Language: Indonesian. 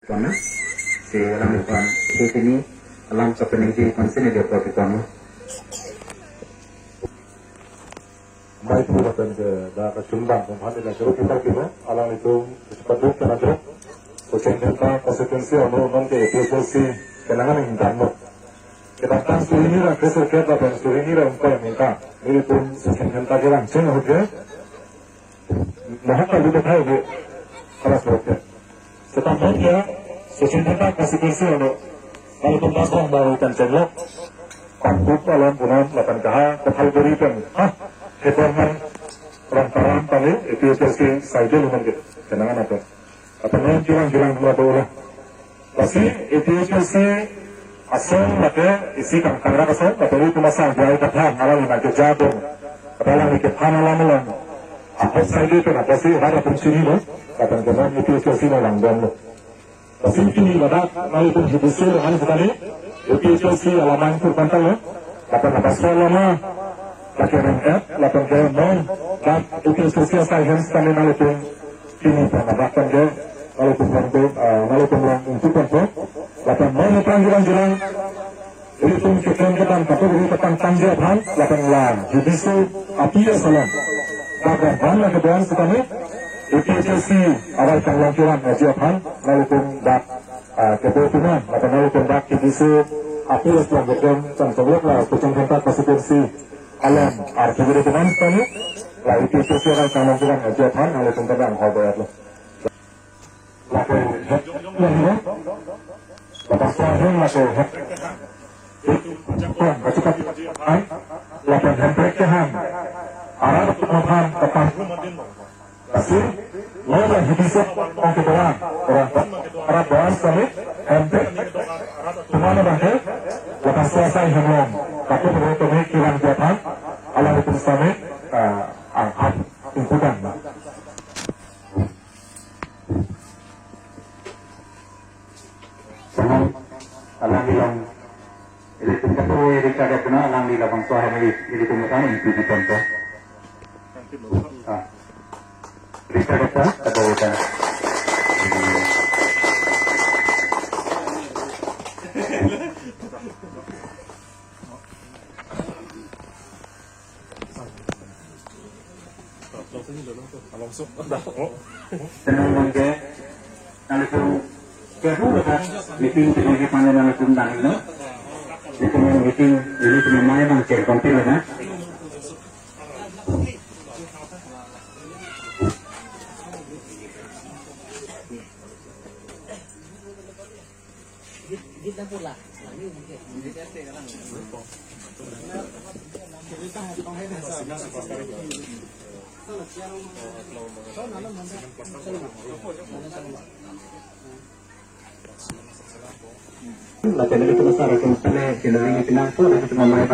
Karena si orang depan di sini alam sepenuhnya konsen dia perhatikan. Baik bukan ke daerah Jombang kemarin ada jauh kita kira alam itu seperti kan ada konsekuensi konsekuensi orang ke episode kenangan yang dalam kita kan ini lah kesel kita dan ini lah untuk yang minta ini pun konsekuensi kita langsung aja nah kalau kita tahu di kelas berapa setamanya konsekuensi konsekuensi orang kalau kita mau melakukan channel pangkut alam punan lapan kah kepal berikan Ketuanan orang tadi episode saja lumayan gitu, kenangan apa? Apanya gilang bola. Pasti episode asal maka isi kangkara asal, tapi itu masa jauh kathan, alam nak jatuh, apalah ikatan alam alam. Apa saja itu nak pasti ada pencuri loh, katakan kenangan episode orang dong. Pasti ini ada malu pun hidup hari sekali episode alaman itu pantai loh, katakan apa lama. Laporan laporan dan itu sosial sains kami maupun ini bahkan dia maupun untuk untuk laporan mau panggilan itu pun ketentuan tapi ini tentang tanggapan laporan judisi api salam dan mana kemudian sekali itu sesi awal peluncuran ajaran maupun dak kebetulan atau maupun dak judisi api salam dan sebelumnya kecenderungan konstitusi alam arti berhubungan sekali lah itu sesuai dengan kemampuan ajaran oleh tentang hobiat lo lakukan lepas tahun masuk kecuali lakukan hemprekehan arah pengembangan depan kasih lawan bisa orang arah bahas kami hemprek kemana bahkan lepas selesai hemlong tapi berhubungan kilang jatan alam itu sampai angkat impunan jangan alam bilang ini tingkat tuh ini kada puna alam di lapang suara ini tunggukan itu di contoh ini kada atau kita tenang mangke kalau tu kedua kan meeting sebagai pandangan tentang itu itu meeting ini cuma main mangke konten lah kita pula Latihan itu besar, kalau misalnya kita ingin pinang pun, kita mau main